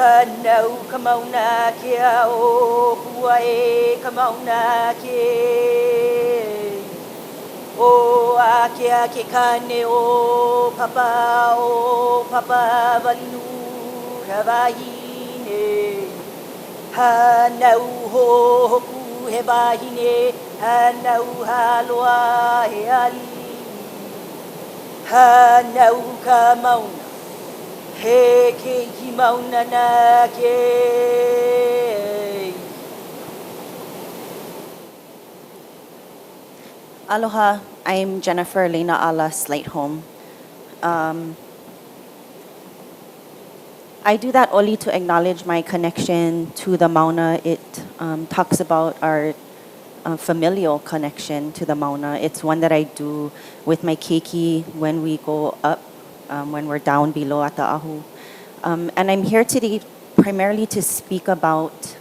Nau ka mauna kia o hua e ka mauna ke o a kia ke kane o papa valinu ra wahine ha nau hoku he wahine ha nau haloa he ali ha nau ka mauna he ke hi mauna na ke Aloha, I'm Jennifer Lena Ala Slightholm. I do that only to acknowledge my connection to the Mauna. It talks about our familial connection to the Mauna. It's one that I do with my keiki when we go up, when we're down below at the ahu. And I'm here today primarily to speak about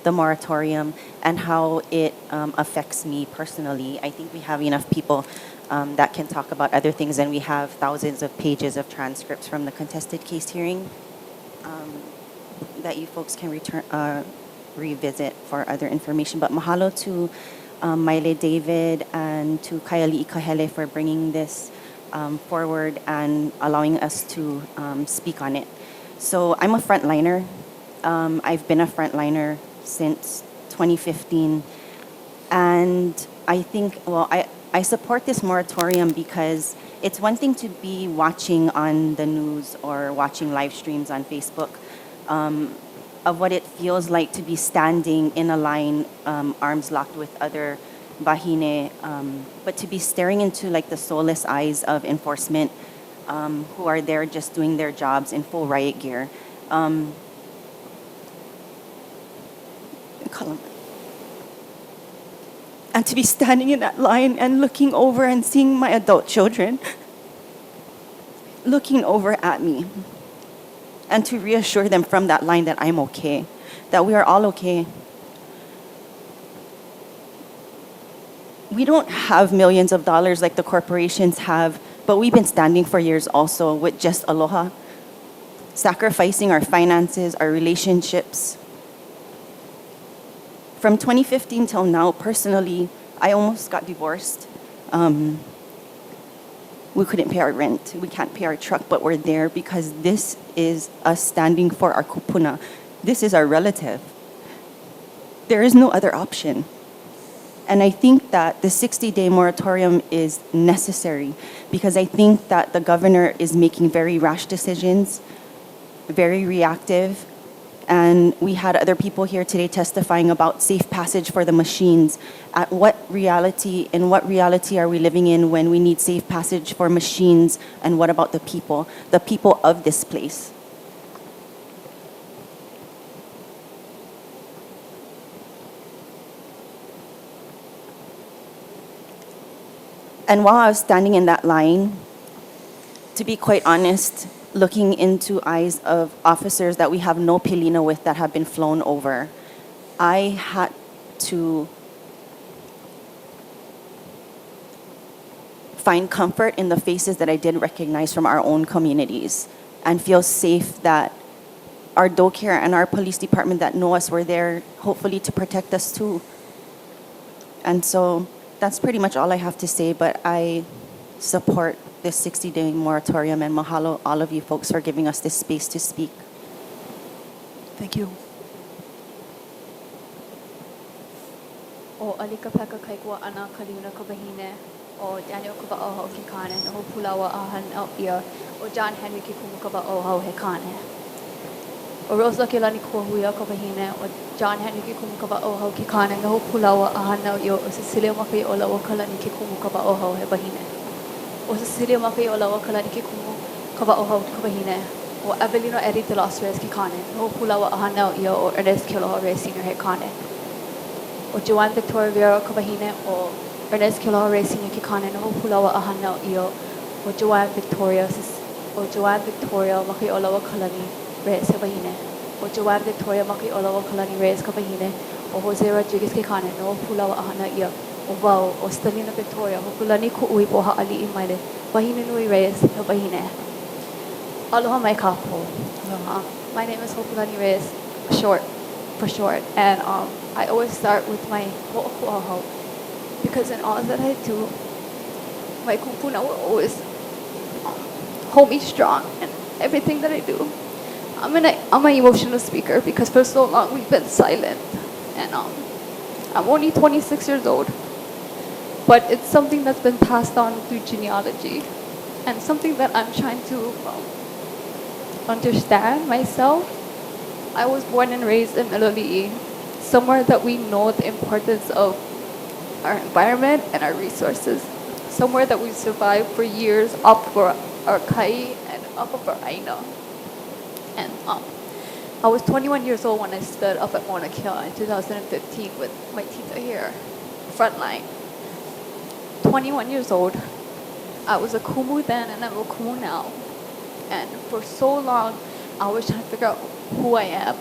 the moratorium and how it affects me personally. I think we have enough people that can talk about other things, and we have thousands of pages of transcripts from the contested case hearing that you folks can revisit for other information. But mahalo to Maile David and to Kaiali'i Kahele for bringing this forward and allowing us to speak on it. So I'm a frontliner. I've been a frontliner since 2015. And I think, I support this moratorium because it's one thing to be watching on the news or watching live streams on Facebook of what it feels like to be standing in a line, arms locked with other Wahine, but to be staring into like the soulless eyes of enforcement who are there just doing their jobs in full riot gear. And to be standing in that line and looking over and seeing my adult children looking over at me, and to reassure them from that line that I'm okay, that we are all okay. We don't have millions of dollars like the corporations have, but we've been standing for years also with just aloha, sacrificing our finances, our relationships. From 2015 till now, personally, I almost got divorced. We couldn't pay our rent. We can't pay our truck, but we're there because this is us standing for our kupuna. This is our relative. There is no other option. And I think that the 60-day moratorium is necessary because I think that the governor is making very rash decisions, very reactive. And we had other people here today testifying about safe passage for the machines. In what reality are we living in when we need safe passage for machines? And what about the people of this place? And while I was standing in that line, to be quite honest, looking into eyes of officers that we have no pilina with that have been flown over, I had to find comfort in the faces that I did recognize from our own communities and feel safe that our daycare and our police department that know us were there hopefully to protect us too. And so that's pretty much all I have to say, but I support this 60-day moratorium, and mahalo all of you folks for giving us this space to speak. Thank you. O alika paka kai kua ana kaliuna ka wahine o Daniel ka o ke kane no ho pulawa ahan o ia o John Henry ke kumu ka o he kane o Rosa ke lani ko huia ka wahine o John Henry ke kumu ka o ke kane no ho pulawa ahan o ia o Cecilia makai o lawa ka lani ke kumu ka o he wahine o Cecilia makai o lawa ka lani ke kumu ka o ka wahine o Avelino Eri de Los Reyes ke kane no ho pulawa ahan o ia o Ernest Kiloha Reyes Senior he kane o Joanne Victoria Vera ka wahine o Ernest Kiloha Reyes Senior ke kane no ho pulawa ahan o ia o Joanne Victoria makai o lawa ka lani Reyes he wahine o Joanne Victoria makai o lawa ka lani Reyes ka wahine o Jose Rodriguez ke kane no ho pulawa ahan o ia o Vau o Stelina Victoria ho kulani ku ui po haali I maile wahine nui Reyes he wahine Aloha mai kapo. My name is Hopulani Reyes, for short. And I always start with my ho'okuaho because in all that I do, my kupuna will always hold me strong in everything that I do. I'm an emotional speaker because for so long we've been silent. And I'm only 26 years old. But it's something that's been passed on through genealogy and something that I'm trying to understand myself. I was born and raised in Miloli'i, somewhere that we know the importance of our environment and our resources, somewhere that we survived for years up for our kai and up of our aina. And I was 21 years old when I stood up at Mauna Kea in 2015 with my tita here, frontline. 21 years old. I was a kumu then and I'm a kumu now. And for so long, I was trying to figure out who I am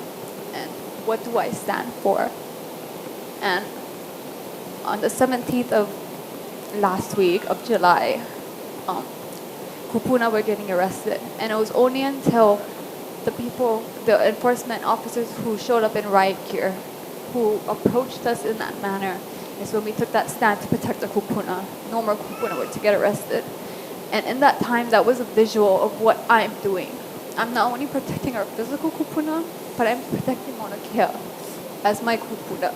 and what do I stand for. And on the 17th of last week of July, kupuna were getting arrested. And it was only until the enforcement officers who showed up in riot gear, who approached us in that manner, is when we took that stand to protect the kupuna. No more kupuna were to get arrested. And in that time, that was a visual of what I'm doing. I'm not only protecting our physical kupuna, but I'm protecting Mauna Kea as my kupuna.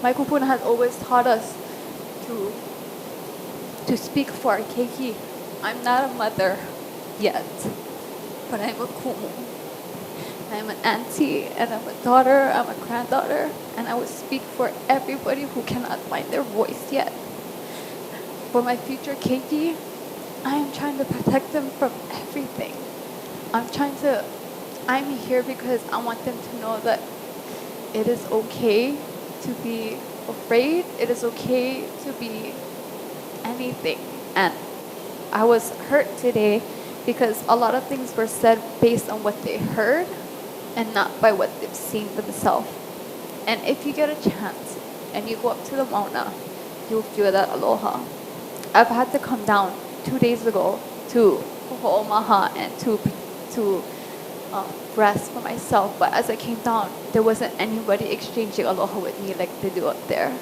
My kupuna has always taught us to speak for our keiki. I'm not a mother yet, but I'm a kumu. I'm an auntie, and I'm a daughter, I'm a granddaughter, and I will speak for everybody who cannot find their voice yet. For my future keiki, I am trying to protect them from everything. I'm here because I want them to know that it is okay to be afraid, it is okay to be anything. And I was hurt today because a lot of things were said based on what they heard and not by what they've seen themselves. And if you get a chance and you go up to the Mauna, you'll feel that aloha. I've had to come down 2 days ago to Ho'omaha and to rest for myself. But as I came down, there wasn't anybody exchanging aloha with me like they do up there.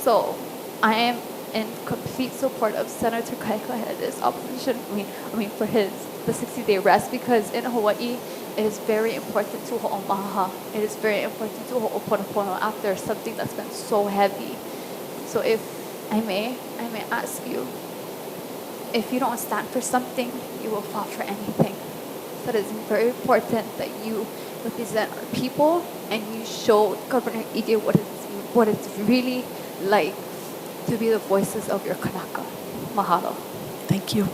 So I am in complete support of Senator Kaikahe's opposition. I mean for the 60-day rest, because in Hawaii it is very important to Ho'omaha. It is very important to Ho'oponopono after something that's been so heavy. So if I may ask you, if you don't stand for something, you will fall for anything. So it is very important that you represent our people and you show Governor Ige what it's really like to be the voices of your kanaka. Mahalo. Thank you.